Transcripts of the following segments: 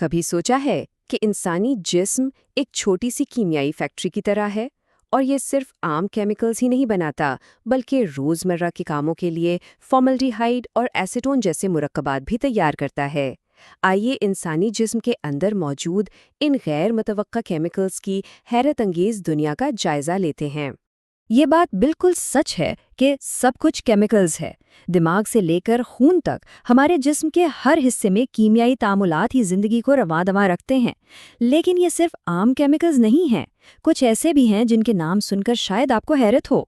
کبھی سوچا ہے کہ انسانی جسم ایک چھوٹی سی کیمیائی فیکٹری کی طرح ہے اور یہ صرف عام کیمیکلز ہی نہیں بناتا بلکہ روزمرہ کے کاموں کے لیے فارملڈیہائیڈ اور ایسیٹون جیسے مرکبات بھی تیار کرتا ہے۔ آئیے انسانی جسم کے اندر موجود ان غیر متوقع کیمیکلز کی حیرت انگیز دنیا کا جائزہ لیتے ہیں۔ یہ بات بالکل سچ ہے کہ سب کچھ کیمیکلز ہے۔ دماغ سے لے کر خون تک ہمارے جسم کے ہر حصے میں کیمیائی تعاملات ہی زندگی کو رواں دواں رکھتے ہیں۔ لیکن یہ صرف عام کیمیکلز نہیں ہیں، کچھ ایسے بھی ہیں جن کے نام سن کر شاید آپ کو حیرت ہو۔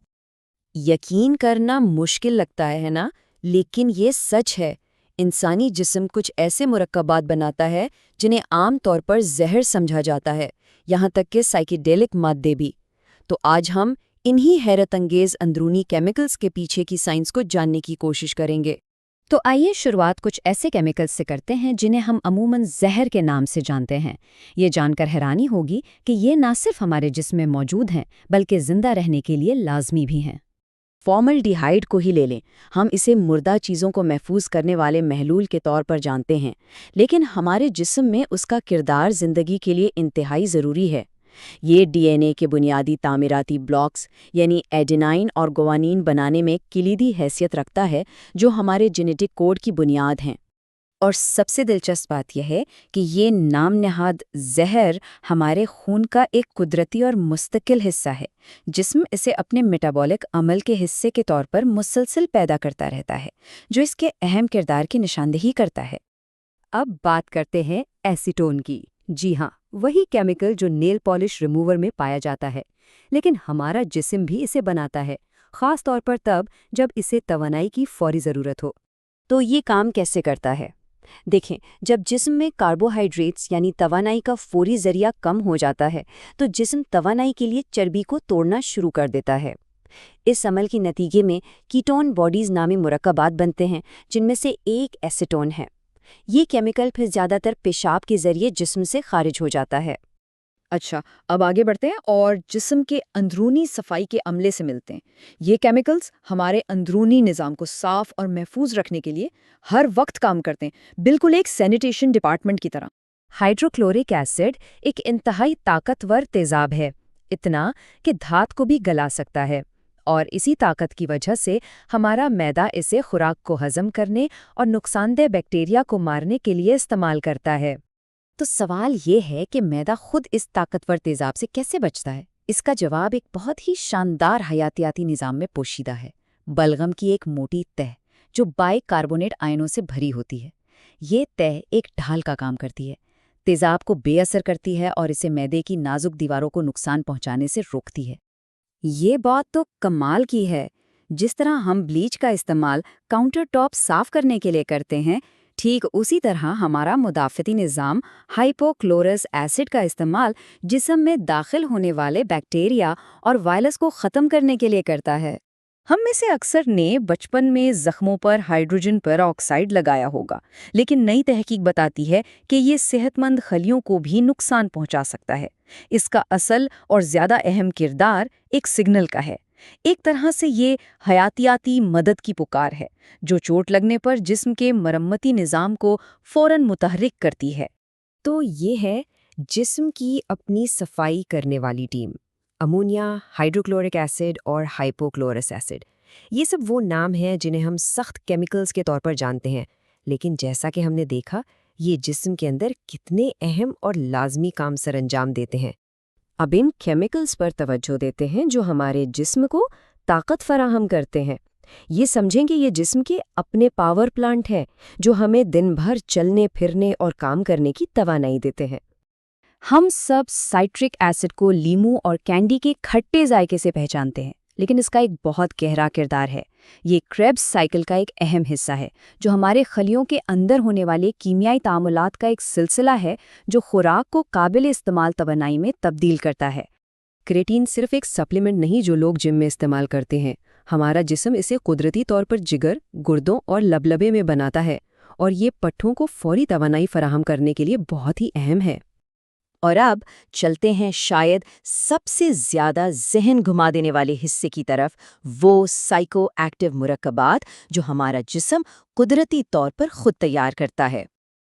یقین کرنا مشکل لگتا ہے نا، لیکن یہ سچ ہے۔ انسانی جسم کچھ ایسے مرکبات بناتا ہے جنہیں عام طور پر زہر سمجھا جاتا ہے، یہاں تک کہ سائیکیڈیلک مادے بھی۔ تو آج ہم انہی حیرت انگیز اندرونی کیمیکلز کے پیچھے کی سائنس کو جاننے کی کوشش کریں گے۔ تو آئیے شروعات کچھ ایسے کیمیکلز سے کرتے ہیں جنہیں ہم عموماً زہر کے نام سے جانتے ہیں۔ یہ جان کر حیرانی ہوگی کہ یہ نہ صرف ہمارے جسم میں موجود ہیں بلکہ زندہ رہنے کے لیے لازمی بھی ہیں۔ فارملڈیہائیڈ کو ہی لے لیں، ہم اسے مردہ چیزوں کو محفوظ کرنے والے محلول کے طور پر جانتے ہیں، لیکن ہمارے جسم میں اس کا کردار زندگی کے لیے انتہائی ضروری ہے۔ یہ ڈی این اے کے بنیادی تعمیراتی بلاکس یعنی ایڈینائن اور گوانین بنانے میں کلیدی حیثیت رکھتا ہے، جو ہمارے جینیٹک کوڈ کی بنیاد ہیں۔ اور سب سے دلچسپ بات یہ ہے کہ یہ نام نہاد زہر ہمارے خون کا ایک قدرتی اور مستقل حصہ ہے۔ جسم اسے اپنے میٹابولک عمل کے حصے کے طور پر مسلسل پیدا کرتا رہتا ہے، جو اس کے اہم کردار کی نشاندہی کرتا ہے۔ اب بات کرتے ہیں ایسیٹون کی۔ جی ہاں، وہی کیمیکل جو نیل پالش ریموور میں پایا جاتا ہے، لیکن ہمارا جسم بھی اسے بناتا ہے، خاص طور پر تب جب اسے توانائی کی فوری ضرورت ہو۔ تو یہ کام کیسے کرتا ہے؟ دیکھیں، جب جسم میں کاربوہائیڈریٹس یعنی توانائی کا فوری ذریعہ کم ہو جاتا ہے تو جسم توانائی کے لیے چربی کو توڑنا شروع کر دیتا ہے۔ اس عمل کے نتیجے میں کیٹون باڈیز نامی مرکبات بنتے ہیں، جن میں سے ایک ایسیٹون ہے۔ یہ کیمیکل پھر زیادہ تر پیشاب کے ذریعے جسم سے خارج ہو جاتا ہے۔ اچھا، اب آگے بڑھتے ہیں اور جسم کے اندرونی صفائی کے عملے سے ملتے ہیں۔ یہ کیمیکلز ہمارے اندرونی نظام کو صاف اور محفوظ رکھنے کے لیے ہر وقت کام کرتے ہیں، بالکل ایک سینیٹیشن ڈپارٹمنٹ کی طرح۔ ہائیڈروکلورک ایسڈ ایک انتہائی طاقتور تیزاب ہے، اتنا کہ دھات کو بھی گلا سکتا ہے، اور اسی طاقت کی وجہ سے ہمارا معدہ اسے خوراک کو ہضم کرنے اور نقصان دہ بیکٹیریا کو مارنے کے لیے استعمال کرتا ہے۔ تو سوال یہ ہے کہ معدہ خود اس طاقتور تیزاب سے کیسے بچتا ہے؟ اس کا جواب ایک بہت ہی شاندار حیاتیاتی نظام میں پوشیدہ ہے، بلغم کی ایک موٹی تہ جو بائی کاربونیٹ آئنوں سے بھری ہوتی ہے۔ یہ تہ ایک ڈھال کا کام کرتی ہے، تیزاب کو بے اثر کرتی ہے اور اسے معدے کی نازک دیواروں کو نقصان پہنچانے سے روکتی ہے۔ یہ بات تو کمال کی ہے۔ جس طرح ہم بلیچ کا استعمال کاؤنٹر ٹاپ صاف کرنے کے لیے کرتے ہیں، ٹھیک اسی طرح ہمارا مدافعتی نظام ہائپوکلورس ایسڈ کا استعمال جسم میں داخل ہونے والے بیکٹیریا اور وائرس کو ختم کرنے کے لیے کرتا ہے۔ ہم میں سے اکثر نے بچپن میں زخموں پر ہائیڈروجن پر آکسائڈ لگایا ہوگا، لیکن نئی تحقیق بتاتی ہے کہ یہ صحت مند خلیوں کو بھی نقصان پہنچا سکتا ہے۔ اس کا اصل اور زیادہ اہم کردار ایک سگنل کا ہے۔ ایک طرح سے یہ حیاتیاتی مدد کی پکار ہے، جو چوٹ لگنے پر جسم کے مرمتی نظام کو فوراً متحرک کرتی ہے۔ تو یہ ہے جسم کی اپنی صفائی کرنے والی ٹیم، امونیا، ہائیڈروکلورک ایسڈ اور ہائپوکلورس ایسڈ۔ یہ سب وہ نام ہیں جنہیں ہم سخت کیمیکلز کے طور پر جانتے ہیں، لیکن جیسا کہ ہم نے دیکھا، یہ جسم کے اندر کتنے اہم اور لازمی کام سر انجام دیتے ہیں۔ اب ان کیمیکلز پر توجہ دیتے ہیں جو ہمارے جسم کو طاقت فراہم کرتے ہیں۔ یہ سمجھیں کہ یہ جسم کے اپنے پاور پلانٹ ہیں جو ہمیں دن بھر چلنے پھرنے اور کام کرنے کی توانائی دیتے ہیں۔ ہم سب سائٹرک ایسڈ کو لیموں اور کینڈی کے کھٹے ذائقے سے پہچانتے ہیں، لیکن اس کا ایک بہت گہرا کردار ہے۔ یہ کریبس سائیکل کا ایک اہم حصہ ہے، جو ہمارے خلیوں کے اندر ہونے والے کیمیائی تعاملات کا ایک سلسلہ ہے جو خوراک کو قابل استعمال توانائی میں تبدیل کرتا ہے۔ کریٹین صرف ایک سپلیمنٹ نہیں جو لوگ جم میں استعمال کرتے ہیں۔ ہمارا جسم اسے قدرتی طور پر جگر، گردوں اور لبلبے میں بناتا ہے، اور یہ پٹھوں کو فوری توانائی فراہم کرنے کے لیے بہت ہی اہم ہے۔ اور اب چلتے ہیں شاید سب سے زیادہ ذہن گھما دینے والے حصے کی طرف، وہ سائیکو ایکٹیو مرکبات جو ہمارا جسم قدرتی طور پر خود تیار کرتا ہے۔